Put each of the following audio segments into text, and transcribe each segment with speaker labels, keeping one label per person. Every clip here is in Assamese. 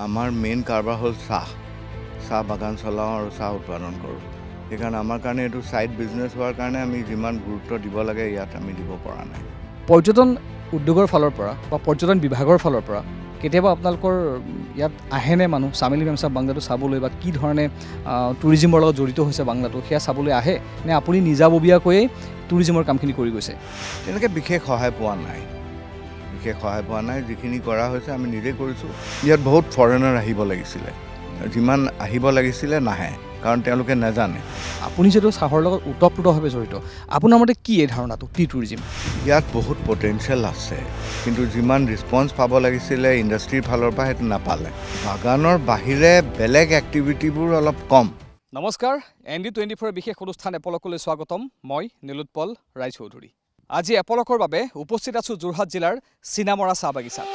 Speaker 1: আমাৰ মেইন কাৰবাৰ হ'ল চাহ বাগান চলাওঁ আৰু চাহ উৎপাদন কৰোঁ। সেইকাৰণে আমাৰ কাৰণে এইটো ছাইড বিজনেছ হোৱাৰ কাৰণে আমি যিমান গুৰুত্ব দিব লাগে ইয়াত আমি দিব পৰা নাই।
Speaker 2: পৰ্যটন উদ্যোগৰ ফালৰ পৰা বা পৰ্যটন বিভাগৰ ফালৰ পৰা কেতিয়াবা আপোনালোকৰ ইয়াত আহেনে মানুহ চামেলি মেমচাব বাংলাটো চাবলৈ বা কি ধৰণে টুৰিজিমৰ লগত জড়িত হৈছে বাংলাটো সেয়া চাবলৈ আহে নে আপুনি নিজাববীয়াকৈয়ে টুৰিজিমৰ কামখিনি কৰি গৈছে?
Speaker 1: তেনেকৈ বিশেষ সহায় পোৱা নাই। যিখিনি কৰা হৈছে আমি নিজে কৰিছোঁ। ইয়াত বহুত ফৰেনাৰ আহিব লাগিছিলে, যিমান আহিব লাগিছিলে নাহে, কাৰণ তেওঁলোকে নাজানে।
Speaker 2: আপুনি যিহেতু চাহৰ লগত ওতঃপ্ৰোতভাৱে জড়িত, আপোনাৰ মতে কি এই ধাৰণাটো টি টুৰিজিম?
Speaker 1: ইয়াত বহুত পটেঞ্চিয়েল আছে, কিন্তু যিমান ৰিছপন্স পাব লাগিছিলে ইণ্ডাষ্ট্ৰীৰ ফালৰ পৰা সেইটো নাপালে। বাগানৰ বাহিৰে বেলেগ এক্টিভিটিবোৰ অলপ কম।
Speaker 2: নমস্কাৰ, ND24 বিশেষ অনুষ্ঠান এপলকলৈ স্বাগতম। মই নীলোৎপল ৰায়চৌধুৰী। আজি এপলকৰ বাবে উপস্থিত আছোঁ যোৰহাট জিলাৰ চিনামৰা চাহ বাগিচাত।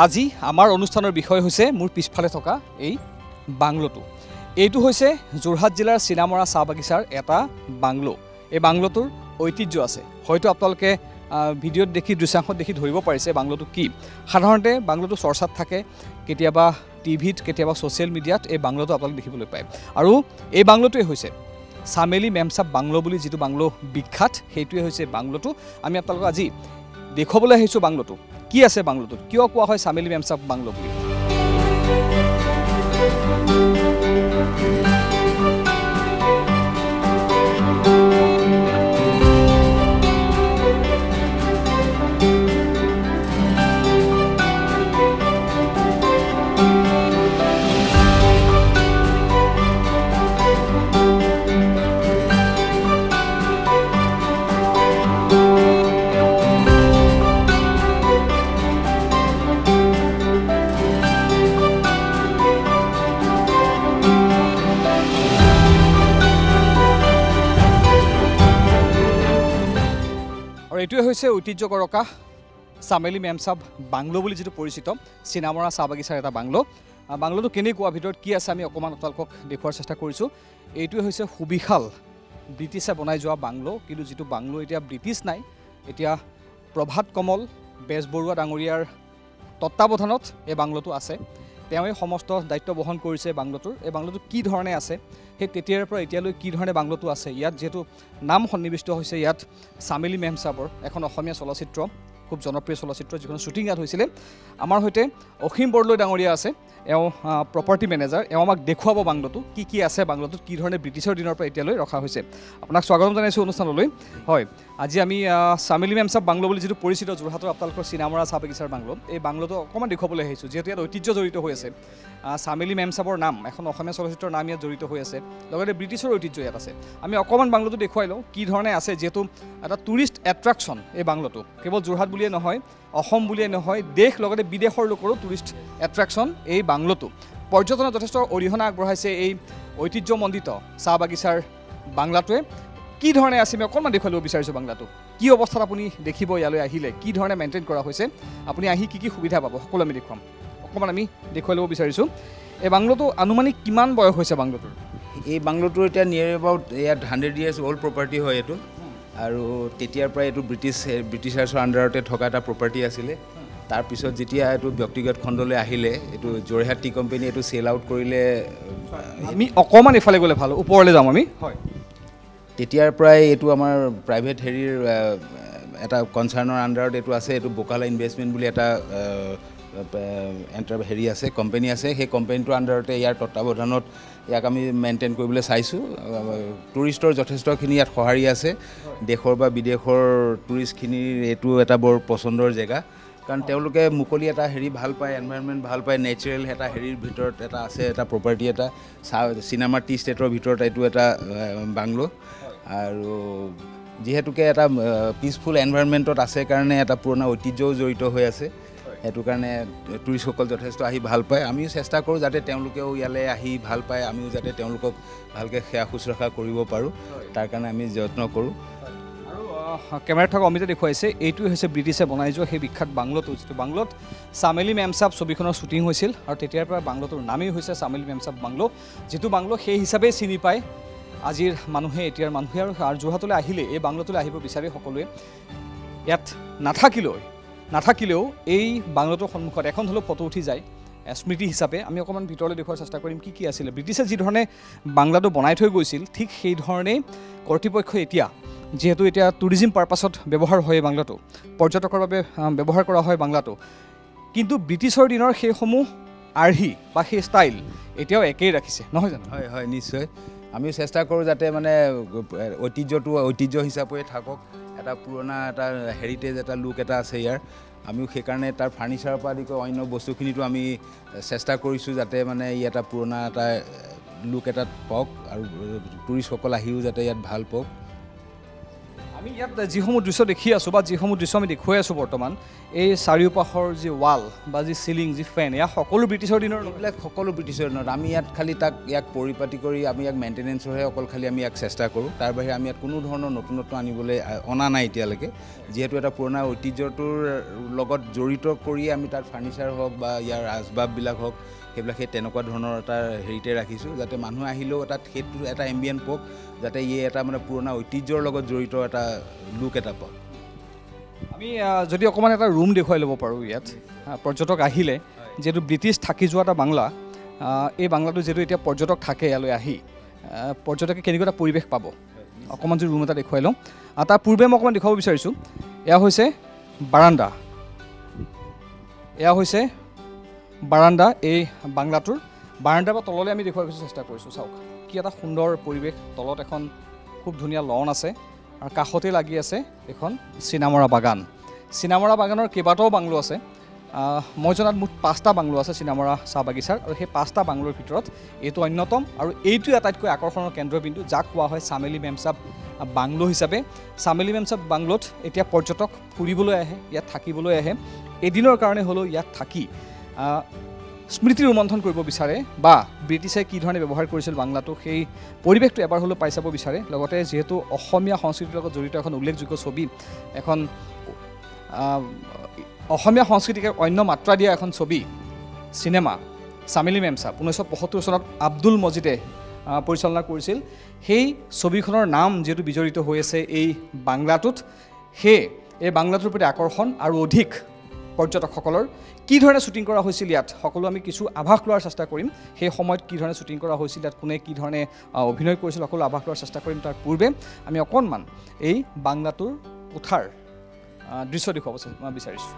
Speaker 2: আজি আমাৰ অনুষ্ঠানৰ বিষয় হৈছে মোৰ পিছফালে থকা এই বাংলোটো। এইটো হৈছে যোৰহাট জিলাৰ চিনামৰা চাহ বাগিচাৰ এটা বাংলো। এই বাংলোটোৰ ঐতিহ্য আছে। হয়তো আপোনালোকে ভিডিঅ'ত দেখি দৃশ্যাংশত দেখি ধৰিব পাৰিছে বাংলোটো কি। সাধাৰণতে বাংলোটো চৰ্চাত থাকে, কেতিয়াবা টিভিত, কেতিয়াবা ছ'চিয়েল মিডিয়াত এই বাংলোটো আপোনালোকে দেখিবলৈ পায়। আৰু এই বাংলোটোৱে হৈছে চামেলি মেমচাব বাংলো বুলি যিটো বাংলো বিখ্যাত, সেইটোৱে হৈছে বাংলোটো। আমি আপোনালোকক আজি দেখুৱাবলৈ আহিছোঁ বাংলোটো কি আছে, বাংলোটোত কিয় কোৱা হয় চামেলি মেমচাব বাংলো বুলি। এইটোৱে হৈছে ঐতিহ্যগৰকা চামেলি মেমচাব বাংলো বুলি যিটো পৰিচিত চিনামৰা চাহ বাগিচাৰ এটা বাংলো। বাংলোটো কেনেকুৱা, ভিতৰত কি আছে আমি অকণমান আপোনালোকক দেখুওৱাৰ চেষ্টা কৰিছোঁ। এইটোৱে হৈছে সুবিশাল ব্ৰিটিছে বনাই যোৱা বাংলো, কিন্তু যিটো বাংলো এতিয়া ব্ৰিটিছ নাই, এতিয়া প্ৰভাত কমল বেজবৰুৱা ডাঙৰীয়াৰ তত্ত্বাৱধানত এই বাংলোটো আছে। তেওঁৱে সমস্ত দায়িত্ব বহন কৰিছে বাংলোটোৰ। এই বাংলোটো কি ধৰণে আছে, সেই তেতিয়াৰ পৰা এতিয়ালৈ কি ধৰণে বাংলোটো আছে, ইয়াত যিহেতু নাম সন্নিৱিষ্ট হৈছে ইয়াত চামেলি মেমচাবৰ এখন অসমীয়া চলচ্চিত্ৰ, খুব জনপ্ৰিয় চলচ্চিত্ৰ, যিখন শ্বুটিং ইয়াত হৈছিলে। আমাৰ সৈতে অসীম বৰদলৈ ডাঙৰীয়া আছে, এওঁ প্ৰপাৰ্টি মেনেজাৰ। এওঁ আমাক দেখুৱাব বাংলোটো কি আছে, বাংলোটোত কি ধৰণে ব্ৰিটিছৰ দিনৰ পৰা এতিয়ালৈ ৰখা হৈছে। আপোনাক স্বাগতম জনাইছোঁ অনুষ্ঠানলৈ। হয়, আজি আমি চামেলি মেমচাব বাংলো বুলি যিটো পৰিচিত যোৰহাটৰ আপোনালোকৰ চিনামৰা চাহ বাগিচাৰ বাংলো, এই বাংলোটো অকণমান দেখুৱাবলৈ আহিছোঁ, যিহেতু ইয়াত ঐতিহ্য জড়িত হৈ আছে। চামেলি মেমচাবৰ নাম, এখন অসমীয়া চলচ্চিত্ৰৰ নাম ইয়াত জড়িত হৈ আছে, লগতে ব্ৰিটিছৰ ঐতিহ্য ইয়াত আছে। আমি অকণমান বাংলোটো দেখুৱাই লওঁ কি ধৰণে আছে, যিহেতু এটা টুৰিষ্ট এট্ৰেকশ্যন এই বাংলোটো। কেৱল যোৰহাট বুলিয়ে নহয়, অসম বুলিয়ে নহয়, দেশ লগতে বিদেশৰ লোকৰো টুৰিষ্ট এট্ৰেকশ্যন এই বাংলোটো। পৰ্যটনত যথেষ্ট অৰিহণা আগবঢ়াইছে এই ঐতিহ্যমণ্ডিত চাহ বাগিচাৰ বাংলাটোৱে। কি ধৰণে আছে আমি অকণমান দেখুৱাই ল'ব বিচাৰিছোঁ বাংলাটো। কি অৱস্থাত আপুনি দেখিব ইয়ালৈ আহিলে, কি ধৰণে মেইনটেইন কৰা হৈছে, আপুনি আহি কি সুবিধা পাব, সকলো আমি দেখুৱাম। অকণমান আমি দেখুৱাই ল'ব বিচাৰিছোঁ। এই বাংলোটো আনুমানিক কিমান বয়স হৈছে বাংলোটোৰ?
Speaker 3: এই বাংলোটো এতিয়া নিয়েৰ এবাউট ইয়াত 100 years অল্ড প্ৰপাৰ্টি হয় এইটো। আৰু তেতিয়াৰ পৰা এইটো ব্ৰিটিছাৰ্ছৰ আণ্ডাৰতে থকা এটা প্ৰপাৰ্টি আছিলে। তাৰপিছত যেতিয়া এইটো ব্যক্তিগত খণ্ডলৈ আহিলে, এইটো যোৰহাট টি কোম্পানী এইটো চেল আউট কৰিলে।
Speaker 2: আমি অকণমান এইফালে গ'লে ভাল, ওপৰলৈ যাম আমি। হয়,
Speaker 3: তেতিয়াৰ পৰাই এইটো আমাৰ প্ৰাইভেট হেৰিৰ এটা কনচাৰ্ণৰ আণ্ডাৰত এইটো আছে। এইটো বোকালা ইনভেষ্টমেণ্ট বুলি এটা হেৰি আছে, কোম্পানী আছে। সেই কোম্পানীটোৰ আণ্ডাৰতে ইয়াৰ তত্ত্বাৱধানত ইয়াক আমি মেইনটেইন কৰিবলৈ চাইছোঁ। টুৰিষ্টৰ যথেষ্টখিনি ইয়াত সঁহাৰি আছে। দেশৰ বা বিদেশৰ টুৰিষ্টখিনিৰ এইটো এটা বৰ পচন্দৰ জেগা, কাৰণ তেওঁলোকে মুকলি এটা হেৰি ভাল পায়, এনভাইৰনমেণ্ট ভাল পায়, নেচাৰেল এটা হেৰিৰ ভিতৰত এটা আছে, এটা প্ৰপাৰ্টি এটা চিনেমাৰ টি ষ্টেটৰ ভিতৰত এইটো এটা বাংলো। আৰু যিহেতুকে এটা পিচফুল এনভাইৰনমেণ্টত আছে কাৰণে এটা পুৰণা ঐতিহ্যও জড়িত হৈ আছে সেইটো কাৰণে টুৰিষ্টসকল যথেষ্ট আহি ভাল পায় আমিও চেষ্টা কৰোঁ যাতে তেওঁলোকেও ইয়ালৈ আহি ভাল পায় আমিও যাতে তেওঁলোকক ভালকৈ সেৱা শুশ্ৰূষা কৰিব পাৰোঁ তাৰ কাৰণে আমি যত্ন কৰোঁ
Speaker 2: আৰু কেমেৰাত থকা অমিতে দেখুৱাইছে এইটোৱে হৈছে ব্ৰিটিছে বনাই যোৱা সেই বিখ্যাত বাংলোটো যিটো বাংলোত চামেলি মেমচাব ছবিখনৰ শ্বুটিং হৈছিল আৰু তেতিয়াৰ পৰা বাংলোটোৰ নামেই হৈছে চামেলি মেমচাব বাংলো যিটো বাংলো সেই হিচাপে চিনি পায় আজিৰ মানুহে এতিয়াৰ মানুহে আৰু যোৰহাটলৈ আহিলে এই বাংলোটোলৈ আহিব বিচাৰে সকলোৱে ইয়াত নাথাকিলেও এই বাংলোটোৰ সন্মুখত এখন হ'লেও ফটো উঠি যায় স্মৃতি হিচাপে আমি অকণমান ভিতৰলৈ দেখুৱাৰ চেষ্টা কৰিম কি আছিলে ব্ৰিটিছে যিধৰণে বাংলাটো বনাই থৈ গৈছিল ঠিক সেই ধৰণেই কৰ্তৃপক্ষই যিহেতু এতিয়া টুৰিজিম পাৰপাছত ব্যৱহাৰ হয় বাংলাটো পৰ্যটকৰ বাবে ব্যৱহাৰ কৰা হয় বাংলাটো কিন্তু ব্ৰিটিছৰ দিনৰ সেইসমূহ আৰ্হি বা সেই ষ্টাইল এতিয়াও একেই ৰাখিছে নহয় জানো
Speaker 3: হয় হয় নিশ্চয় আমিও চেষ্টা কৰোঁ যাতে মানে ঐতিহ্যটো ঐতিহ্য হিচাপে থাকক এটা পুৰণা এটা হেৰিটেজ এটা লুক এটা আছে ইয়াৰ আমিও সেইকাৰণে তাৰ ফাৰ্নিচাৰৰ পৰা আদি কৰি অন্য বস্তুখিনিতো আমি চেষ্টা কৰিছোঁ যাতে মানে ই এটা পুৰণা এটা লুক এটাত পাওক আৰু টুৰিষ্টসকল আহিও যাতে ইয়াত ভাল পাওক
Speaker 2: আমি ইয়াত যিসমূহ দৃশ্য দেখি আছোঁ বা যিসমূহ দৃশ্য আমি দেখুৱাই আছোঁ বৰ্তমান এই চাৰিওপাশৰ যি ৱাল বা যি চিলিং যি ফেন এয়া সকলো ব্ৰিটিছৰ দিনৰ
Speaker 3: এইবিলাক সকলো ব্ৰিটিছৰ দিনত আমি ইয়াত খালি ইয়াক পৰিপাতি কৰি আমি ইয়াক মেইনটেনেঞ্চৰহে অকল খালি আমি ইয়াক চেষ্টা কৰোঁ তাৰ বাহিৰে আমি ইয়াত কোনো ধৰণৰ নতুনত্ব আনিবলৈ অনা নাই এতিয়ালৈকে যিহেতু এটা পুৰণা ঐতিহ্যটোৰ লগত জড়িত কৰিয়ে আমি তাত ফাৰ্নিচাৰ হওক বা ইয়াৰ আচবাববিলাক হওক সেইবিলাক সেই তেনেকুৱা ধৰণৰ এটা হেৰিতে ৰাখিছোঁ যাতে মানুহ আহিলেও তাত সেইটো এটা এম্বিয়েণ্ট পাওক যাতে ই এটা মানে পুৰণা ঐতিহ্যৰ লগত জড়িত এটা লুক এটা পাওক
Speaker 2: আমি যদি অকণমান এটা ৰুম দেখুৱাই ল'ব পাৰোঁ ইয়াত পৰ্যটক আহিলে যিহেতু ব্ৰিটিছ থাকি যোৱা এটা বাংলা এই বাংলাটো যিহেতু এতিয়া পৰ্যটক থাকে ইয়ালৈ আহি পৰ্যটকে কেনেকুৱা এটা পৰিৱেশ পাব অকণমান যদি ৰুম এটা দেখুৱাই লওঁ তাৰ পূৰ্বে মই অকণমান দেখুৱাব বিচাৰিছোঁ এয়া হৈছে বাৰাণ্ডা এই বাংলাটোৰ বাৰাণ্ডাৰ পৰা তললৈ আমি দেখুৱাবলৈ চেষ্টা কৰিছোঁ চাওক কি এটা সুন্দৰ পৰিৱেশ তলত এখন খুব ধুনীয়া লন আছে আৰু কাষতে লাগি আছে এখন চিনামৰা বাগানৰ কেইবাটাও বাংলো আছে মই জনাত মুঠ 5টা বাংলো আছে চিনামৰা চাহ বাগিচাৰ আৰু সেই 5টা বাংলোৰ ভিতৰত এইটো অন্যতম আৰু এইটোৱে আটাইতকৈ আকৰ্ষণৰ কেন্দ্ৰবিন্দু যাক কোৱা হয় চামেলি মেমচাব বাংলো হিচাপে চামেলি মেমচাব বাংলোত এতিয়া পৰ্যটক ফুৰিবলৈ আহে ইয়াত থাকিবলৈ আহে এদিনৰ কাৰণে হ'লেও ইয়াত থাকি স্মৃতি ৰোমন্থন কৰিব বিচাৰে বা ব্ৰিটিছে কি ধৰণে ব্যৱহাৰ কৰিছিল বাংলাটো সেই পৰিৱেশটো এবাৰ হ'লেও পাই চাব বিচাৰে লগতে যিহেতু অসমীয়া সংস্কৃতিৰ লগত জড়িত এখন উল্লেখযোগ্য ছবি এখন অসমীয়া সংস্কৃতিক অন্য মাত্ৰা দিয়া এখন ছবি চিনেমা চামেলি মেমচাব 1975 চনত আব্দুল মজিদে পৰিচালনা কৰিছিল সেই ছবিখনৰ নাম যিহেতু বিজড়িত হৈ আছে এই বাংলাটোত এই বাংলাটোৰ প্ৰতি আকৰ্ষণ আৰু অধিক পৰ্যটকসকলৰ কি ধৰণে শ্বুটিং কৰা হৈছিল ইয়াত সকলো আমি কিছু আভাস লোৱাৰ চেষ্টা কৰিম সেই সময়ত কি ধৰণে শ্বুটিং কৰা হৈছিল ইয়াত কোনে কি ধৰণে অভিনয় কৰিছিল সকলো আভাস লোৱাৰ চেষ্টা কৰিম তাৰ পূৰ্বে আমি অকণমান এই বাংলাটোৰ কোঠাৰ দৃশ্য দেখুৱাব বিচাৰিছোঁ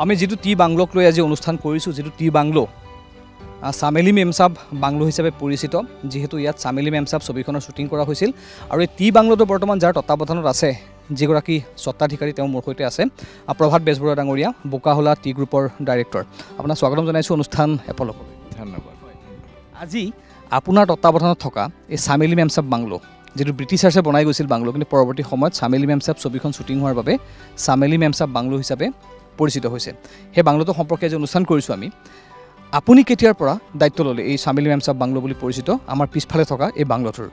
Speaker 2: আমি যিটো টি বাংলোক লৈ আজি অনুষ্ঠান কৰিছোঁ যিটো টি বাংলো চামেলি মেমচাব বাংলো হিচাপে পৰিচিত যিহেতু ইয়াত চামেলি মেমচাব ছবিখনৰ শ্বুটিং কৰা হৈছিল আৰু এই টি বাংলোটো বৰ্তমান যাৰ তত্বাৱধানত আছে যিগৰাকী স্বত্বাধিকাৰী তেওঁ মোৰ সৈতে আছে প্ৰভাত বেজবৰুৱা ডাঙৰীয়া বোকাহোলা টি গ্ৰুপৰ ডাইৰেক্টৰ আপোনাক স্বাগতম জনাইছোঁ অনুষ্ঠান এপলকলৈ
Speaker 1: ধন্যবাদ
Speaker 2: আজি আপোনাৰ তত্বাৱধানত থকা এই চামেলি মেমচাব বাংলো যিটো ব্ৰিটিছাৰ্ছে বনাই গৈছিল বাংলো কিন্তু পৰৱৰ্তী সময়ত চামেলি মেমচাব ছবিখন শ্বুটিং হোৱাৰ বাবে চামেলি মেমচাব বাংলো হিচাপে পৰিচিত হৈছে সেই বাংলোটো সম্পৰ্কে যে অনুষ্ঠান কৰিছোঁ আমি আপুনি কেতিয়াৰ পৰা দায়িত্ব ল'লে এই চামেলি মেমচাব বাংলো বুলি পৰিচিত আমাৰ পিছফালে থকা এই বাংলোটোৰ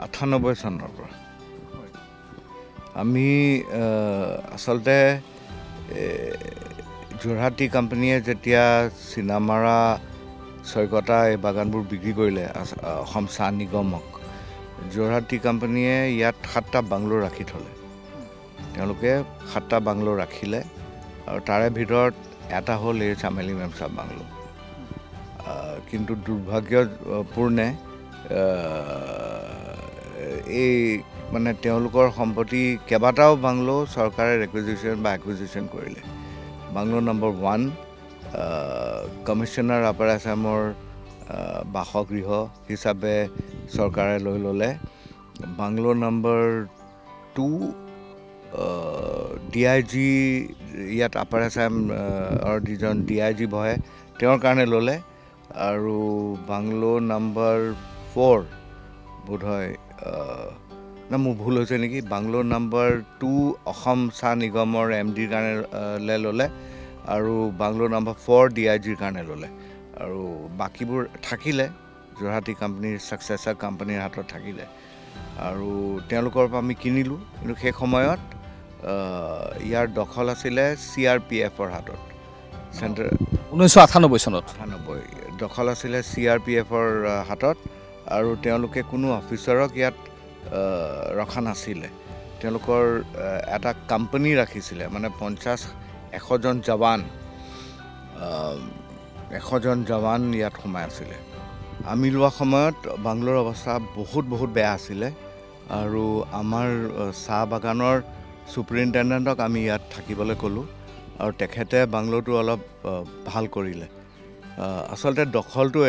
Speaker 1: 98 চনৰ পৰা আমি আচলতে যোৰহাট টি কোম্পানীয়ে যেতিয়া চিনামাৰা ছয়কটা এই বাগানবোৰ বিক্ৰী কৰিলে অসম চাহ নিগমক যোৰহাট টি কোম্পানীয়ে ইয়াত 7টা বাংলো ৰাখি থ'লে তেওঁলোকে 7টা বাংলো ৰাখিলে আৰু তাৰে ভিতৰত এটা হ'ল এই চামেলি মেমচাব বাংলো। কিন্তু দুৰ্ভাগ্যপূৰ্ণে এই মানে তেওঁলোকৰ সম্পত্তি কেইবাটাও বাংলো চৰকাৰে ৰেকুইজিশ্যন বা একুইজিশ্যন কৰিলে। বাংলো নম্বৰ 1 কমিশ্যনাৰ আপাৰ আছামৰ বাসগৃহ হিচাপে চৰকাৰে লৈ ল'লে। বাংলো নম্বৰ 2 DIG ইয়াত আপাৰ আছামৰ যিজন DIG বহে তেওঁৰ কাৰণে ল'লে। আৰু বাংলো নম্বৰ 4 বোধহয় না মোৰ ভুল হৈছে নেকি, বাংলো নম্বৰ 2 অসম চাহ নিগমৰ MDৰ কাৰণে ল'লে আৰু বাংলো নম্বৰ 4 DIGৰ কাৰণে ল'লে। আৰু বাকীবোৰ থাকিলে যোৰহাটী কোম্পানীৰ ছাকচেছৰ কোম্পানীৰ হাতত থাকিলে আৰু তেওঁলোকৰ পৰা আমি কিনিলোঁ। কিন্তু সেই সময়ত ইয়াৰ দখল আছিলে CRPFৰ হাতত। চেণ্ট্ৰেল
Speaker 2: 1998 চনত
Speaker 1: 98 দখল আছিলে CRPFৰ হাতত আৰু তেওঁলোকে কোনো অফিচাৰক ইয়াত ৰখা নাছিলে। তেওঁলোকৰ এটা কোম্পানী ৰাখিছিলে, মানে 50-100জন জৱান 100জন জৱান ইয়াত সোমাই আছিলে। আমি লোৱা সময়ত বাংলোৰ অৱস্থা বহুত বেয়া আছিলে আৰু আমাৰ চাহ বাগানৰ ছুপাৰিণ্টেণ্ডেণ্টক আমি ইয়াত থাকিবলৈ ক'লোঁ আৰু তেখেতে বাংলোটো অলপ ভাল কৰিলে। আচলতে দখলটো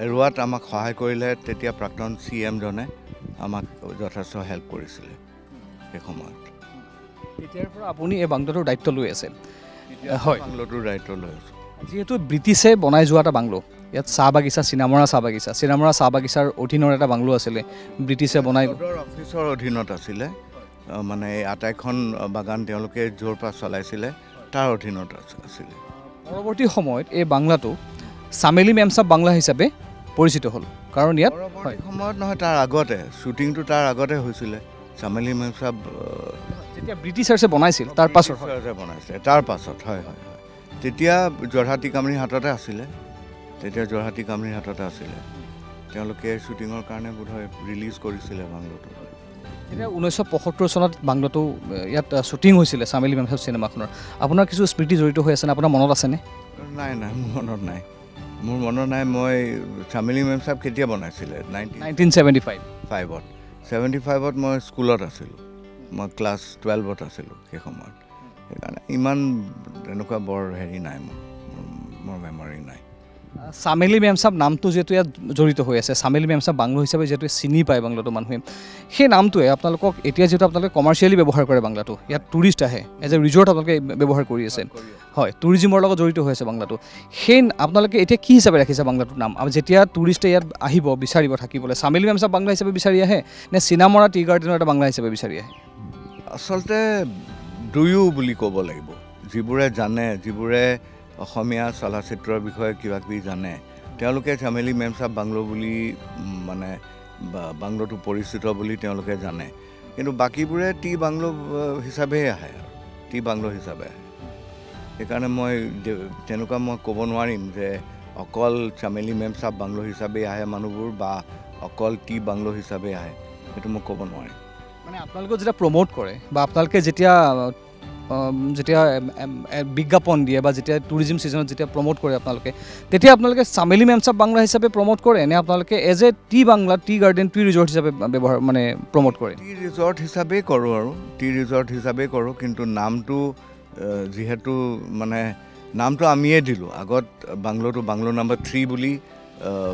Speaker 1: এৰুৱাত আমাক সহায় কৰিলে তেতিয়া প্ৰাক্তন CM জনে আমাক যথেষ্ট হেল্প কৰিছিলে সেই সময়ত।
Speaker 2: তেতিয়াৰ পৰা আপুনি এই বাংলোটোৰ দায়িত্ব লৈ আছে? হয়,
Speaker 1: বাংলোটোৰ দায়িত্ব লৈ আছোঁ।
Speaker 2: যিহেতু ব্ৰিটিছে বনাই যোৱা এটা বাংলো, ইয়াত চাহ বাগিচা চিনামৰা চাহ বাগিচাৰ অধীনৰ এটা বাংলো আছিলে, ব্ৰিটিছে বনাই
Speaker 1: অফিচৰ অধীনত আছিলে। মানে আটাইখন বাগান তেওঁলোকে য'ৰ পৰা চলাইছিলে তাৰ অধীনত আছিলে।
Speaker 2: পৰৱৰ্তী সময়ত এই বাংলাটো চামেলি মেমচাব বাংলা হিচাপে পৰিচিত হ'ল, কাৰণ ইয়াত
Speaker 1: পৰৱৰ্তী সময়ত নহয়, তাৰ আগতে শ্বুটিংটো তাৰ আগতে হৈছিলে। চামেলি মেমচাব
Speaker 2: যেতিয়া ব্ৰিটিছাৰ্ছে বনাইছিল তাৰ পাছত
Speaker 1: বনাইছে, তাৰ পাছত হয়। তেতিয়া যোৰহাটী কোম্পানীৰ হাততে আছিলে। তেওঁলোকে শ্বুটিঙৰ কাৰণে বোধহয় ৰিলিজ কৰিছিলে বাংলোটো।
Speaker 2: এতিয়া 1975 চনত বাংলোটো ইয়াত শ্বুটিং হৈছিলে চামেলি মেমচাব চিনেমাখনৰ। আপোনাৰ কিছু স্মৃতি জড়িত হৈ আছেনে? আপোনাৰ মনত আছেনে?
Speaker 1: নাই, মোৰ মনত নাই। মই চামেলি মেমচাব কেতিয়া বনাইছিলে?
Speaker 2: 1975।
Speaker 1: 75ত মই স্কুলত আছিলোঁ, মই ক্লাছ 12ত আছিলোঁ সেই সময়ত। সেইকাৰণে ইমান তেনেকুৱা বৰ হেৰি নাই, মোৰ মেমৰি নাই।
Speaker 2: চামেলি মেমচাব নামটো যিহেতু ইয়াত জড়িত হৈ আছে, চামেলি মেমচাব বাংলো হিচাপে যিহেতু চিনি পায় বাংলোটো মানুহে, সেই নামটোৱে আপোনালোকক এতিয়া যিহেতু আপোনালোকে কমাৰ্চিয়েলি ব্যৱহাৰ কৰে বাংলাটো, ইয়াত টুৰিষ্ট আহে, এজ এ ৰিজৰ্ট আপোনালোকে ব্যৱহাৰ কৰি আছে, হয়, টুৰিজিমৰ লগত জড়িত হৈ আছে বাংলাটো। সেই আপোনালোকে এতিয়া কি হিচাপে ৰাখিছে বাংলাটোৰ নাম? আৰু যেতিয়া টুৰিষ্টে ইয়াত আহিব বিচাৰিব থাকিবলৈ, চামেলি মেমচাব বাংলা হিচাপে বিচাৰি আহে নে চিনামৰা টি গাৰ্ডেনৰ এটা বাংলা হিচাপে বিচাৰি আহে?
Speaker 1: আচলতে দুয়ো বুলি ক'ব লাগিব। যিবোৰে জানে, যিবোৰে অসমীয়া চলচ্চিত্ৰৰ বিষয়ে কিবাকিবি জানে, তেওঁলোকে চামেলি মেমচাব বাংলো বুলি মানে বাংলোটো পৰিচিত বুলি তেওঁলোকে জানে। কিন্তু বাকীবোৰে টি বাংলো হিচাপেহে আহে, সেইকাৰণে মই তেনেকুৱা ক'ব নোৱাৰিম যে অকল চামেলি মেমচাব বাংলো হিচাপেই আহে মানুহবোৰ বা অকল টি বাংলো হিচাপেই আহে, সেইটো মই ক'ব নোৱাৰিম।
Speaker 2: মানে আপোনালোকে যেতিয়া প্ৰমোট কৰে বা আপোনালোকে যেতিয়া বিজ্ঞাপন দিয়ে বা যেতিয়া টুৰিজিম ছিজনত যেতিয়া প্ৰমোট কৰে আপোনালোকে, তেতিয়া আপোনালোকে চামেলি মেমচাব বাংলা হিচাপে প্ৰমোট কৰে নে আপোনালোকে as a tea bungalow, tea garden, tea resort হিচাপে ব্যৱহাৰ মানে প্ৰমোট কৰে?
Speaker 1: টি ৰিজৰ্ট হিচাপেই কৰোঁ, কিন্তু নামটো যিহেতু মানে নামটো আমিয়ে দিলোঁ। আগত বাংলো নম্বৰ 3 বুলি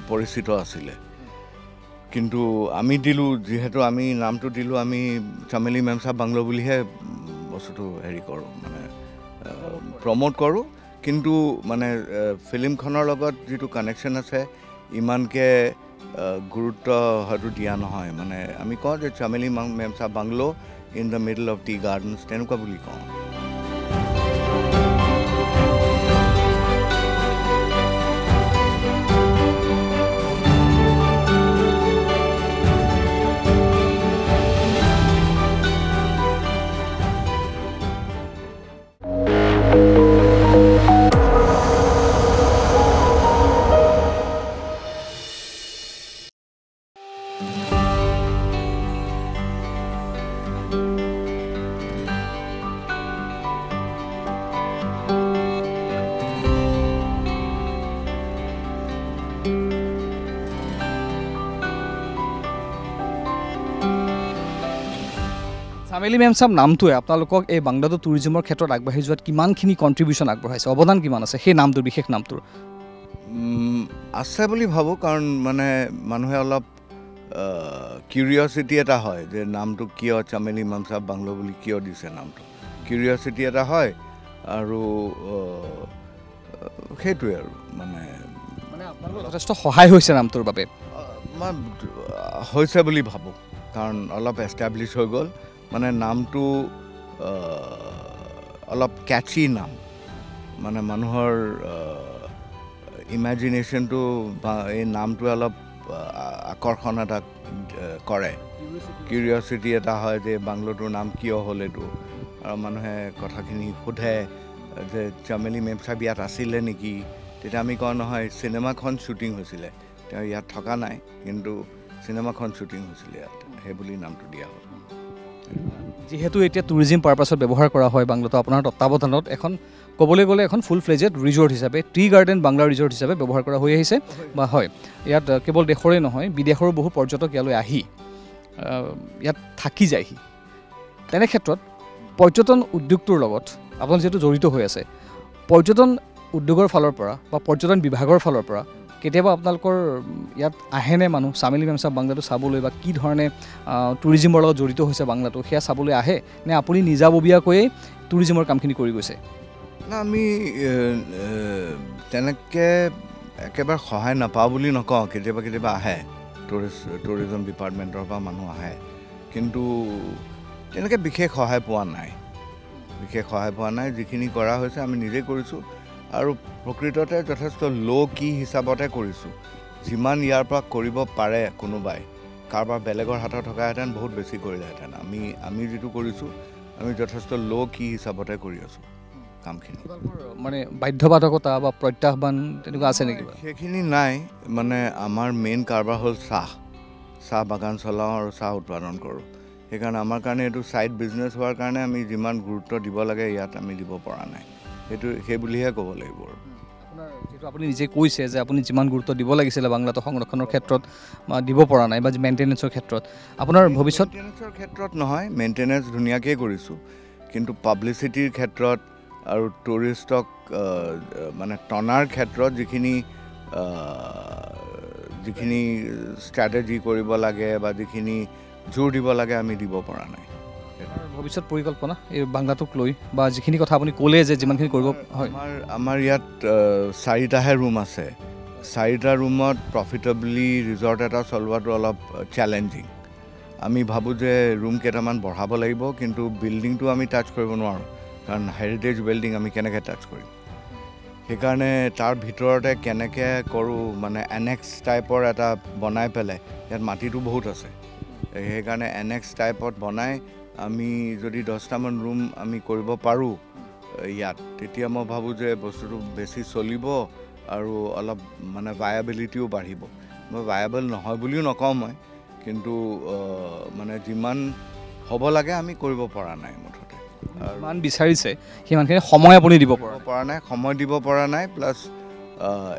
Speaker 1: পৰিচিত আছিলে, কিন্তু আমি দিলোঁ, যিহেতু আমি নামটো দিলোঁ, আমি চামেলি মেমচাব বাংলো বুলিহে বস্তুটো হেৰি কৰোঁ, মানে প্ৰমোট কৰোঁ। কিন্তু মানে ফিল্মখনৰ লগত যিটো কানেকশ্যন আছে ইমানকৈ গুৰুত্ব হয়তো দিয়া নহয়। মানে আমি কওঁ যে Chameli Memsaab bungalow in the middle of tea gardens, তেনেকুৱা বুলি কওঁ।
Speaker 2: চামেলি মেমচাব নামটোৱে আপোনালোকক এই বাংলাদেশ টুৰিজিমৰ ক্ষেত্ৰত আগবাঢ়ি যোৱাত কিমানখিনি কণ্ট্ৰিবিউশ্যন আগবঢ়াইছে, অৱদান কিমান আছে সেই নামটোৰ বিশেষ নামটোৰ?
Speaker 1: আছে বুলি ভাবোঁ, কাৰণ মানে মানুহে অলপ কিউৰিয়চিটি এটা হয় যে নামটো কিয় চামেলি মেমচাব বাংলো বুলি কিয় দিছে নামটো, কিউৰিয়চিটি এটা হয়। আৰু সেইটোৱে আৰু মানে
Speaker 2: আপোনালোকৰ যথেষ্ট সহায় হৈছে নামটোৰ বাবে।
Speaker 1: মই হৈছে বুলি ভাবোঁ, কাৰণ অলপ এষ্টাব্লিছ হৈ গ'ল, মানে নামটো অলপ কেটচি নাম, মানে মানুহৰ ইমেজিনেশ্যনটো বা এই নামটোৱে অলপ আকৰ্ষণ এটা কৰে, কিউৰিয়চিটি এটা হয় যে বাংলোটোৰ নাম কিয় হ'ল এইটো। আৰু মানুহে কথাখিনি সোধে যে চামেলি মেমচাব ইয়াত আছিলে নেকি, তেতিয়া আমি কওঁ নহয় চিনেমাখন শ্বুটিং হৈছিলে, তেওঁ ইয়াত থকা নাই, কিন্তু চিনেমাখন শ্বুটিং হৈছিলে ইয়াত, সেইবুলি নামটো দিয়া হ'ল।
Speaker 2: যিহেতু এতিয়া টুৰিজিম পাৰপাছত ব্যৱহাৰ কৰা হয় বাংলোটো আপোনাৰ তত্বাৱধানত এখন ক'বলৈ গ'লে এখন ফুল ফ্লেজেড ৰিজৰ্ট হিচাপে, টি গাৰ্ডেন বাংলা ৰিজৰ্ট হিচাপে ব্যৱহাৰ কৰা হৈ আহিছে বা হয়। ইয়াত কেৱল দেশৰে নহয় বিদেশৰো বহু পৰ্যটক ইয়ালৈ আহি ইয়াত থাকি যায়হি। তেনে ক্ষেত্ৰত পৰ্যটন উদ্যোগটোৰ লগত আপোনালোক যিহেতু জড়িত হৈ আছে, পৰ্যটন উদ্যোগৰ ফালৰ পৰা বা পৰ্যটন বিভাগৰ ফালৰ পৰা কেতিয়াবা আপোনালোকৰ ইয়াত আহেনে মানুহ চামেলি মেমচাব বাংলাটো চাবলৈ, বা কি ধৰণে টুৰিজিমৰ লগত জড়িত হৈছে বাংলাটো সেয়া চাবলৈ আহে, নে আপুনি নিজাববীয়াকৈয়ে টুৰিজিমৰ কামখিনি কৰি গৈছে?
Speaker 1: না, আমি তেনেকৈ একেবাৰে সহায় নাপাওঁ বুলি নকওঁ, কেতিয়াবা কেতিয়াবা আহে টুৰিজম ডিপাৰ্টমেণ্টৰ পৰা মানুহ আহে, কিন্তু তেনেকৈ বিশেষ সহায় পোৱা নাই। যিখিনি কৰা হৈছে আমি নিজে কৰিছোঁ, আৰু প্ৰকৃততে যথেষ্ট ল' কি হিচাপতহে কৰিছোঁ। যিমান ইয়াৰ পৰা কৰিব পাৰে কোনোবাই, কাৰোবাৰ বেলেগৰ হাতত থকাহেঁতেন বহুত বেছি কৰিলেহেঁতেন। আমি যিটো কৰিছোঁ আমি যথেষ্ট ল' কি হিচাপতে কৰি আছোঁ কামখিনি।
Speaker 2: মানে বাধ্যবাধকতা বা প্ৰত্যাহ্বান তেনেকুৱা আছে নেকি?
Speaker 1: সেইখিনি নাই, মানে আমাৰ মেইন কাৰবাৰ হ'ল চাহ বাগান চলাওঁ আৰু চাহ উৎপাদন কৰোঁ। সেইকাৰণে আমাৰ কাৰণে এইটো ছাইড বিজনেছ হোৱাৰ কাৰণে আমি যিমান গুৰুত্ব দিব লাগে ইয়াত আমি দিব পৰা নাই, সেই বুলিহে ক'ব লাগিব।
Speaker 2: আপোনাৰ যিহেতু আপুনি নিজে কৈছে যে আপুনি যিমান গুৰুত্ব দিব লাগিছিলে বাংলাটো সংৰক্ষণৰ ক্ষেত্ৰত দিব পৰা নাই, বা মেইনটেনেঞ্চৰ ক্ষেত্ৰত আপোনাৰ ভৱিষ্যত
Speaker 1: মেইনটেনেঞ্চৰ ক্ষেত্ৰত নহয়, মেইনটেনেঞ্চ ধুনীয়াকৈ কৰিছোঁ, কিন্তু পাব্লিচিটিৰ ক্ষেত্ৰত আৰু টুৰিষ্টক মানে টনাৰ ক্ষেত্ৰত যিখিনি ষ্ট্ৰেটেজি কৰিব লাগে বা যিখিনি জোৰ দিব লাগে আমি দিব পৰা নাই।
Speaker 2: ভৱিষ্যত পৰিকল্পনা এই বাংলাটোক লৈ, বা যিখিনি কথা আপুনি ক'লে যে যিমানখিনি কৰিব হয়?
Speaker 1: আমাৰ ইয়াত 4টাহে ৰুম আছে। 4টা ৰুমত প্ৰফিটেবলি ৰিজৰ্ট এটা চলোৱাটো অলপ চেলেঞ্জিং। আমি ভাবোঁ যে ৰুম কেইটামান বঢ়াব লাগিব, কিন্তু বিল্ডিংটো আমি টাচ কৰিব নোৱাৰোঁ, কাৰণ হেৰিটেজ বিল্ডিং আমি কেনেকৈ টাচ কৰিম। সেইকাৰণে তাৰ ভিতৰতে কেনেকৈ কৰোঁ, মানে এনেক্স টাইপৰ এটা বনাই পেলাই, ইয়াত মাটিটো বহুত আছে, সেইকাৰণে এনেক্স টাইপত বনাই আমি যদি 10টামান ৰুম আমি কৰিব পাৰোঁ ইয়াত, তেতিয়া মই ভাবোঁ যে বস্তুটো বেছি চলিব আৰু অলপ মানে ভায়াবিলিটিও বাঢ়িব। মই ভায়াবল নহয় বুলিও নকওঁ মই, কিন্তু মানে যিমান হ'ব লাগে আমি কৰিব পৰা নাই মুঠতে।
Speaker 2: যিমান বিচাৰিছে সিমানখিনি সময় আপুনি দিব
Speaker 1: পৰা নাই, প্লাছ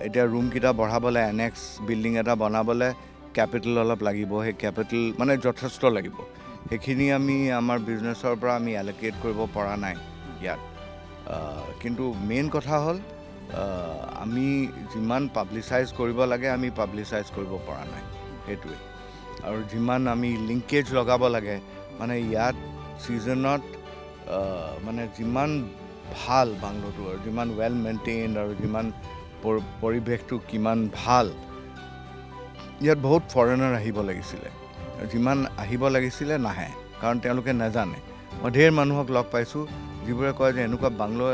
Speaker 1: এতিয়া ৰুমকেইটা বঢ়াবলৈ এনেক্স বিল্ডিং এটা বনাবলৈ কেপিটেল অলপ লাগিব, সেই কেপিটেল মানে যথেষ্ট লাগিব, সেইখিনি আমি আমাৰ বিজনেছৰ পৰা আমি এল'কেট কৰিব পৰা নাই ইয়াত। কিন্তু মেইন কথা হ'ল আমি যিমান পাব্লিচাইজ কৰিব লাগে আমি পাব্লিচাইজ কৰিব পৰা নাই, সেইটোৱে। আৰু যিমান আমি লিংকেজ লগাব লাগে, মানে ইয়াত ছিজনত মানে যিমান ভাল বাংলোটো আৰু যিমান ৱেল মেইনটেইন আৰু যিমান পৰিৱেশটো কিমান ভাল, ইয়াত বহুত ফৰেনাৰ আহিব লাগিছিলে, যিমান আহিব লাগিছিলে নাহে, কাৰণ তেওঁলোকে নাজানে। মই ঢেৰ মানুহক লগ পাইছোঁ যিবোৰে কয় যে এনেকুৱা বাংলো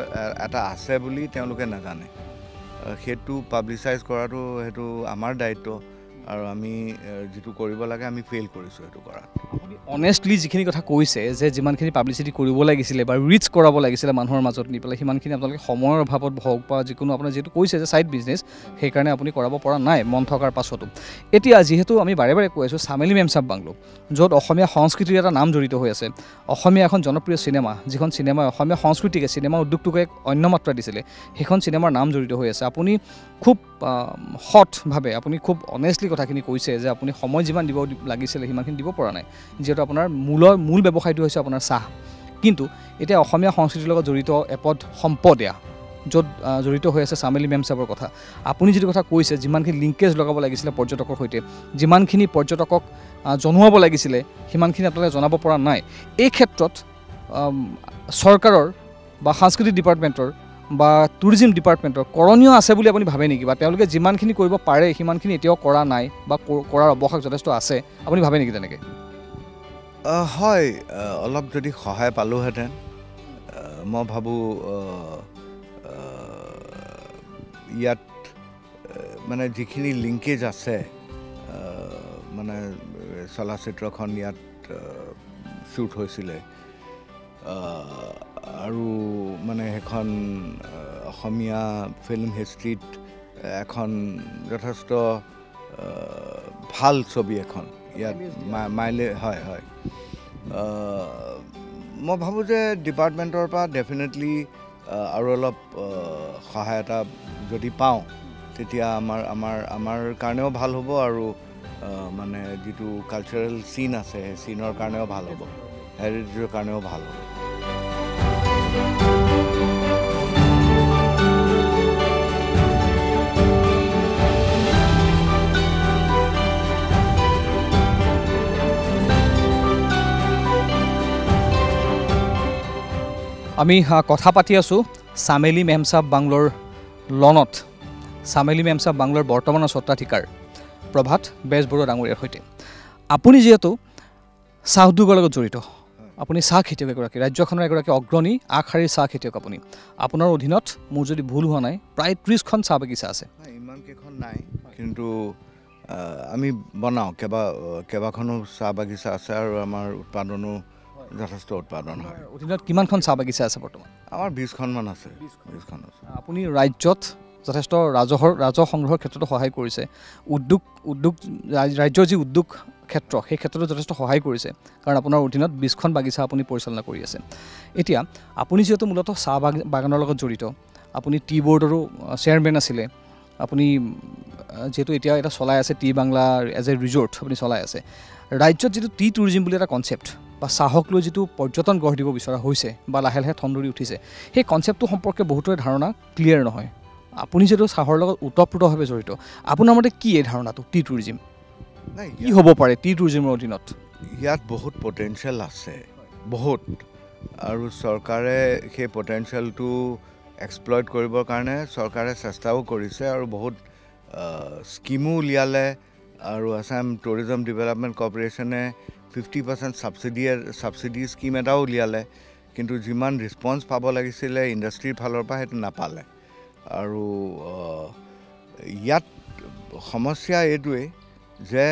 Speaker 1: এটা আছে বুলি তেওঁলোকে নাজানে। সেইটো পাব্লিচাইজ কৰাটো সেইটো আমাৰ দায়িত্ব, আৰু আমি যিটো কৰিব লাগে আমি ফেইল কৰিছোঁ সেইটো কৰাত।
Speaker 2: আপুনি অনেষ্টলি যিখিনি কথা কৈছে যে যিমানখিনি পাব্লিচিটি কৰিব লাগিছিলে বা ৰিচ কৰাব লাগিছিলে মানুহৰ মাজত নি পেলাই, সিমানখিনি আপোনালোকে সময়ৰ অভাৱত হওক বা যিকোনো আপোনাৰ যিহেতু কৈছে যে ছাইড বিজনেছ, সেইকাৰণে আপুনি কৰাব পৰা নাই মন থকাৰ পাছতো। এতিয়া যিহেতু আমি বাৰে বাৰে কৈ আছোঁ চামেলি মেমচাব বাংলো, য'ত অসমীয়া সংস্কৃতিৰ এটা নাম জড়িত হৈ আছে, অসমীয়া এখন জনপ্ৰিয় চিনেমা, যিখন চিনেমাই অসমীয়া সংস্কৃতিকে চিনেমা উদ্যোগটোকে এক অন্য মাত্ৰা দিছিলে, সেইখন চিনেমাৰ নাম জড়িত হৈ আছে। আপুনি খুব হঠভাৱে আপুনি খুব অনেষ্টলি কথাখিনি কৈছে যে আপুনি সময় যিমান দিব লাগিছিলে সিমানখিনি দিব পৰা নাই, যিহেতু আপোনাৰ মূল ব্যৱসায়টো হৈছে আপোনাৰ চাহ। কিন্তু এতিয়া অসমীয়া সংস্কৃতিৰ লগত জড়িত এপদ সম্পদ এয়া, য'ত জড়িত হৈ আছে চামেলি মেমচাবৰ কথা। আপুনি যিটো কথা কৈছে, যিমানখিনি লিংকেজ লগাব লাগিছিলে পৰ্যটকৰ সৈতে, যিমানখিনি পৰ্যটকক জনোৱাব লাগিছিলে, সিমানখিনি আপোনালোকে জনাব পৰা নাই। এই ক্ষেত্ৰত চৰকাৰৰ বা সাংস্কৃতিক ডিপাৰ্টমেণ্টৰ বা টুৰিজিম ডিপাৰ্টমেণ্টৰ কৰণীয় আছে বুলি আপুনি ভাবে নেকি? বা তেওঁলোকে যিমানখিনি কৰিব পাৰে সিমানখিনি এতিয়াও কৰা নাই বা কৰাৰ অৱকাশ যথেষ্ট আছে, আপুনি ভাবে নেকি তেনেকৈ?
Speaker 1: হয়, অলপ যদি সহায় পালোহেঁতেন। মই ভাবোঁ ইয়াত মানে যিখিনি লিংকেজ আছে, মানে চলচ্চিত্ৰখন ইয়াত শ্বুট হৈছিলে আৰু মানে সেইখন অসমীয়া ফিল্ম হিষ্ট্ৰীত এখন যথেষ্ট ভাল ছবি এখন ইয়াত হয় হয়। মই ভাবোঁ যে ডিপাৰ্টমেণ্টৰ পৰা ডেফিনেটলি আৰু অলপ সহায়তা যদি পাওঁ, তেতিয়া আমাৰ কাৰণেও ভাল হ'ব আৰু মানে যিটো কালচাৰেল চিন আছে সেই চিনৰ কাৰণেও ভাল হ'ব, হেৰিটেজৰ কাৰণেও ভাল হ'ব।
Speaker 2: আমি কথা পাতি আছোঁ চামেলি মেমচাব বাংলোৰ লনত চামেলি মেমচাব বাংলোৰ বৰ্তমানৰ স্বত্বাধিকাৰ প্ৰভাত বেজবৰুৱা ডাঙৰীয়াৰ সৈতে। আপুনি যিহেতু চাহ উদ্যোগৰ লগত জড়িত, আপুনি চাহ খেতিয়ক এগৰাকী, ৰাজ্যখনৰ এগৰাকী অগ্ৰণী আগশাৰীৰ চাহ খেতিয়ক আপুনি। আপোনাৰ অধীনত মোৰ যদি ভুল হোৱা নাই প্ৰায় 30খন চাহ বাগিচা আছে।
Speaker 1: ইমানকেইখন নাই, কিন্তু আমি বনাওঁ, কেইবাখনো চাহ বাগিচা আছে আৰু আমাৰ উৎপাদনো যথেষ্ট উৎপাদন হয়।
Speaker 2: অধীনত কিমানখন চাহ বাগিচা আছে বৰ্তমান?
Speaker 1: আমাৰ 20খনমান আছে। 20খন আছে।
Speaker 2: আপুনি ৰাজ্যত যথেষ্ট ৰাজহ সংগ্ৰহৰ ক্ষেত্ৰতো সহায় কৰিছে, ৰাজ্যৰ যি উদ্যোগ ক্ষেত্ৰ সেই ক্ষেত্ৰতো যথেষ্ট সহায় কৰিছে, কাৰণ আপোনাৰ অধীনত 20খন বাগিচা আপুনি পৰিচালনা কৰি আছে। এতিয়া আপুনি যিহেতু মূলতঃ চাহ বাগানৰ লগত জড়িত, আপুনি টি বৰ্ডৰো চেয়াৰমেন আছিলে, আপুনি যিহেতু এতিয়া এটা চলাই আছে tea bungalow as a resort আপুনি চলাই আছে। ৰাজ্যত যিটো টি টুৰিজিম বুলি এটা কনচেপ্ট বা চাহক লৈ যিটো পৰ্যটন গঢ় দিব বিচৰা হৈছে বা লাহে লাহে ঠন ধৰি উঠিছে, সেই কনচেপ্টটো সম্পৰ্কে বহুতৰে ধাৰণা ক্লিয়াৰ নহয়। আপুনি যিহেতু চাহৰ লগত ওতঃপ্ৰোতভাৱে জড়িত, আপোনাৰ মতে কি এই ধাৰণাটো টি টুৰিজিম কি হ'ব পাৰে টি টুৰিজিমৰ অধীনত?
Speaker 1: ইয়াত বহুত পটেনচিয়েল আছে, বহুত, আৰু চৰকাৰে সেই পটেনচিয়েলটো এক্সপ্লইট কৰিবৰ কাৰণে চৰকাৰে চেষ্টাও কৰিছে আৰু বহুত স্কিমো উলিয়ালে। আৰু আছাম টুৰিজম ডেভেলপমেণ্ট কৰ্প'ৰেশ্যনে 50% ছাবচিডি স্কিম এটাও উলিয়ালে, কিন্তু যিমান ৰিছপন্স পাব লাগিছিলে ইণ্ডাষ্ট্ৰীৰ ফালৰ পৰা সেইটো নাপালে। আৰু ইয়াত সমস্যা এইটোৱেই যে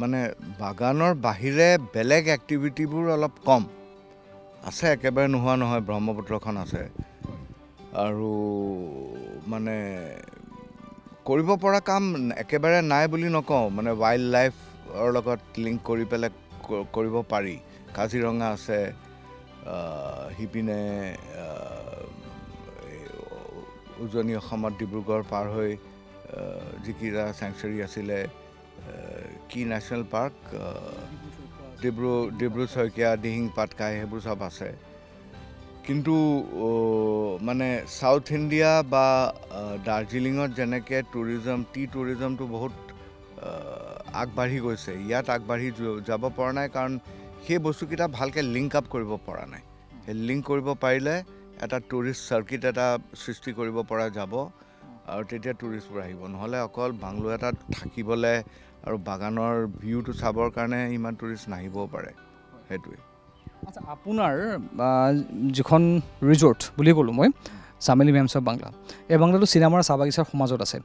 Speaker 1: মানে বাগানৰ বাহিৰে বেলেগ এক্টিভিটিবোৰ অলপ কম আছে, একেবাৰে নোহোৱা নহয়। ব্ৰহ্মপুত্ৰখন আছে আৰু মানে কৰিব পৰা কাম একেবাৰে নাই বুলি নকওঁ, মানে ৱাইল্ড লাইফৰ লগত লিংক কৰি পেলাই কৰিব পাৰি। কাজিৰঙা আছে, সিপিনে উজনি অসমত ডিব্ৰুগড় পাৰ হৈ যিকেইটা চেংচুৰী আছিলে, কি নেশ্যনেল পাৰ্ক, ডিব্ৰু চৈখোৱা, দিহিং পাটকাই, সেইবোৰ চব আছে। কিন্তু মানে ছাউথ ইণ্ডিয়া বা দাৰ্জিলিঙত যেনেকৈ টি টুৰিজমটো বহুত আগবাঢ়ি গৈছে, ইয়াত আগবাঢ়ি যাব পৰা নাই, কাৰণ সেই বস্তুকেইটা ভালকৈ লিংক আপ কৰিব পৰা নাই। সেই লিংক কৰিব পাৰিলে এটা টুৰিষ্ট চাৰ্কিট এটা সৃষ্টি কৰিব পৰা যাব আৰু তেতিয়া টুৰিষ্টবোৰ আহিব। নহ'লে অকল বাংলো এটাত থাকিবলৈ আৰু বাগানৰ ভিউটো চাবৰ কাৰণে ইমান টুৰিষ্ট নাহিবও পাৰে, সেইটোৱে।
Speaker 2: আচ্ছা, আপোনাৰ যিখন ৰিজৰ্ট বুলি ক'লোঁ মই, চামেলি মেমচাব বাংলা, এই বাংলাটো চিনামাৰা চাহ বাগিচাৰ সমাজত আছে।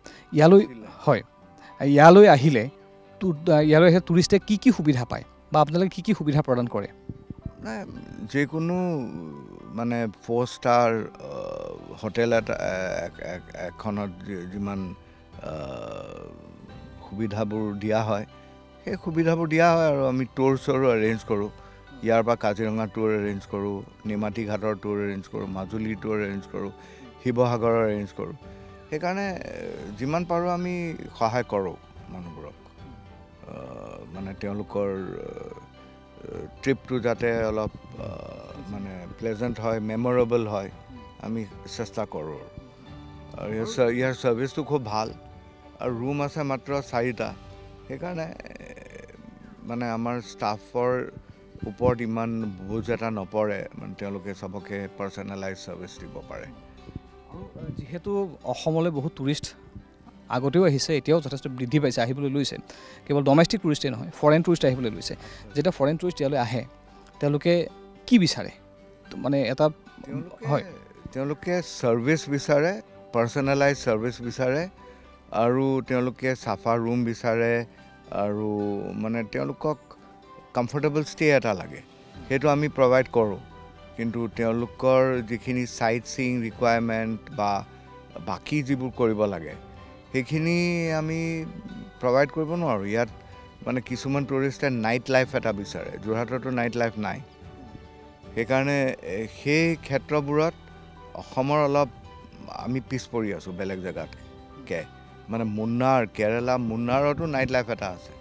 Speaker 2: ইয়ালৈ আহিলে টুৰিষ্টে কি কি সুবিধা পায় বা আপোনালোকে কি কি সুবিধা প্ৰদান কৰে?
Speaker 1: নাই, যিকোনো মানে 4 ষ্টাৰ হোটেল এখনত যিমান সুবিধাবোৰ দিয়া হয় সেই সুবিধাবোৰ দিয়া হয়, আৰু আমি টুৰছৰো এৰেঞ্জ কৰোঁ। ইয়াৰ পৰা কাজিৰঙা টুৰ এৰেঞ্জ কৰোঁ, নিমাতী ঘাটৰ টুৰ এৰেঞ্জ কৰোঁ, মাজুলী টুৰ এৰেঞ্জ কৰোঁ, শিৱসাগৰৰ এৰেঞ্জ কৰোঁ। সেইকাৰণে যিমান পাৰোঁ আমি সহায় কৰোঁ মানুহবোৰক মানে তেওঁলোকৰ ট্ৰিপটো যাতে অলপ মানে প্লেজেণ্ট হয় মেমৰেবল হয় আমি চেষ্টা কৰোঁ আৰু ইয়াৰ ছাৰ্ভিচটো খুব ভাল আৰু ৰুম আছে মাত্ৰ 4টা সেইকাৰণে মানে আমাৰ ষ্টাফৰ ওপৰত ইমান বুজ এটা নপৰে মানে তেওঁলোকে চবকে পাৰ্চনেলাইজ ছাৰ্ভিচ দিব পাৰে
Speaker 2: আৰু যিহেতু অসমলৈ বহুত টুৰিষ্ট আগতেও আহিছে এতিয়াও যথেষ্ট বৃদ্ধি পাইছে আহিবলৈ লৈছে কেৱল ডমেষ্টিক টুৰিষ্টেই নহয় ফৰেন টুৰিষ্ট আহিবলৈ লৈছে যেতিয়া ফৰেন টুৰিষ্ট ইয়ালৈ আহে তেওঁলোকে কি বিচাৰে মানে এটা হয়
Speaker 1: তেওঁলোকে ছাৰ্ভিচ বিচাৰে পাৰ্চনেলাইজ ছাৰ্ভিচ বিচাৰে আৰু তেওঁলোকে চাফা ৰুম বিচাৰে আৰু মানে তেওঁলোকক কমফৰ্টেবল ষ্টে এটা লাগে সেইটো আমি প্ৰভাইড কৰোঁ কিন্তু তেওঁলোকৰ যিখিনি চাইট ছিইং ৰিকুৱাৰমেণ্ট বা বাকী যিবোৰ কৰিব লাগে সেইখিনি আমি প্ৰভাইড কৰিব নোৱাৰোঁ ইয়াত মানে কিছুমান টুৰিষ্টে নাইট লাইফ এটা বিচাৰে যোৰহাটতো নাইট লাইফ নাই সেইকাৰণে সেই ক্ষেত্ৰবোৰত অসমৰ অলপ আমি পিছ পৰি আছোঁ বেলেগ জেগাতকৈ মানে মুন্নাৰ কেৰেলা মুন্নাৰতো নাইট লাইফ এটা আছে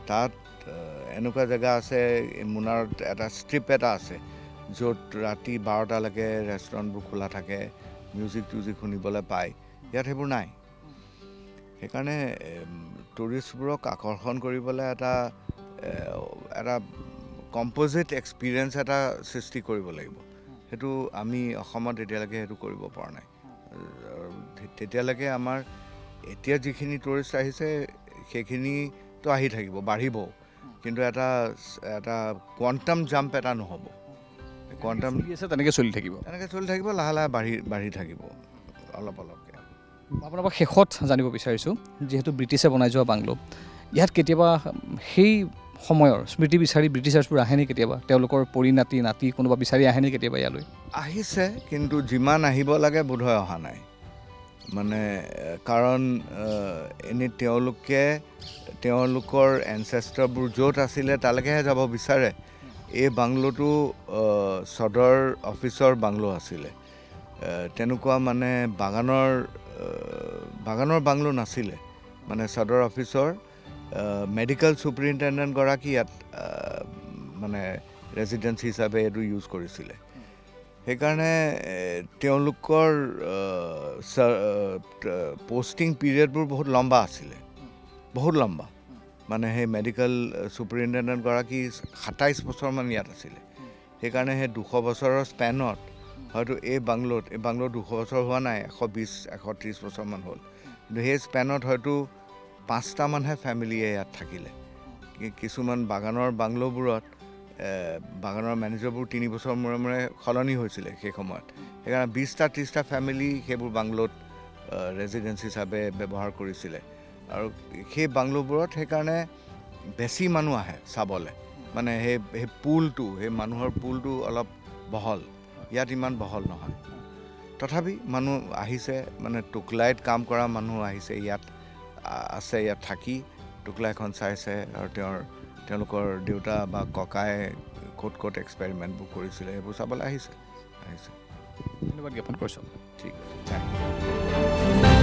Speaker 1: তাত এনেকুৱা জেগা আছে মুন্নাৰত এটা ষ্ট্ৰিপ এটা আছে য'ত ৰাতি 12টালৈকে ৰেষ্টুৰেণ্টবোৰ খোলা থাকে মিউজিক শুনিবলৈ পায় ইয়াত সেইবোৰ নাই সেইকাৰণে টুৰিষ্টবোৰক আকৰ্ষণ কৰিবলৈ এটা কম্প'জিট এক্সপিৰিয়েঞ্চ এটা সৃষ্টি কৰিব লাগিব সেইটো আমি অসমত এতিয়ালৈকে সেইটো কৰিব পৰা নাই তেতিয়ালৈকে আমাৰ এতিয়া যিখিনি টুৰিষ্ট আহিছে সেইখিনিতো আহি থাকিব বাঢ়িব কিন্তু এটা কোৱাণ্টাম জাম্প এটা নহ'ব কোৱাণ্টাম
Speaker 2: তেনেকৈ চলি থাকিব
Speaker 1: লাহে লাহে বাঢ়ি থাকিব অলপ অলপকৈ
Speaker 2: আপোনাৰ পৰা শেষত জানিব বিচাৰিছোঁ যিহেতু ব্ৰিটিছে বনাই যোৱা বাংলো ইয়াত কেতিয়াবা সেই সময়ৰ স্মৃতি বিচাৰি ব্ৰিটিছাৰ্ছবোৰ আহেনে কেতিয়াবা তেওঁলোকৰ পৰিণাতি নাতি কোনোবা বিচাৰি আহেনে কেতিয়াবা ইয়ালৈ
Speaker 1: আহিছে কিন্তু যিমান আহিব লাগে বোধহয় অহা নাই মানে কাৰণ এনেই তেওঁলোকৰ এনচেষ্টাৰবোৰ য'ত আছিলে তালৈকেহে যাব বিচাৰে এই বাংলোটো সদৰ অফিচৰ বাংলো আছিলে তেনেকুৱা মানে বাগানৰ বাংলো নাছিলে মানে সদৰ অফিচৰ মেডিকেল ছুপাৰিণ্টেণ্ডেণ্টগৰাকী ইয়াত মানে ৰেজিডেঞ্চি হিচাপে এইটো ইউজ কৰিছিলে সেইকাৰণে তেওঁলোকৰ পষ্টিং পিৰিয়ডবোৰ বহুত লম্বা আছিলে বহুত লম্বা মানে সেই মেডিকেল ছুপাৰিণ্টেণ্ডেণ্টগৰাকী 27 বছৰমান ইয়াত আছিলে সেইকাৰণে সেই 200 বছৰৰ স্পেনত হয়তো এই বাংলোত 200 বছৰ হোৱা নাই 120-130 বছৰমান হ'ল কিন্তু সেই স্পেনত হয়তো 5টা মানহে ফেমিলিয়ে ইয়াত থাকিলে কিছুমান বাগানৰ বাংলোবোৰত বাগানৰ মেনেজাৰবোৰ 3 বছৰ মূৰে মূৰে সলনি হৈছিলে সেই সময়ত সেইকাৰণে 20-30টা ফেমিলি সেইবোৰ বাংলোত ৰেজিডেঞ্চি হিচাপে ব্যৱহাৰ কৰিছিলে আৰু সেই বাংলোবোৰত সেইকাৰণে বেছি মানুহ আহে চাবলৈ মানে সেই পুলটো সেই মানুহৰ পুলটো অলপ বহল ইয়াত ইমান বহল নহয় তথাপি মানুহ আহিছে মানে টুকলাইত কাম কৰা মানুহ আহিছে ইয়াত আছে ইয়াত থাকি টুকলাইখন চাইছে আৰু তেওঁলোকৰ দেউতা বা ককাই ক'ত এক্সপেৰিমেণ্টবোৰ কৰিছিলে সেইবোৰ চাবলৈ আহিছে
Speaker 2: ধন্যবাদ জ্ঞাপন কৰিছোঁ
Speaker 1: ঠিক আছে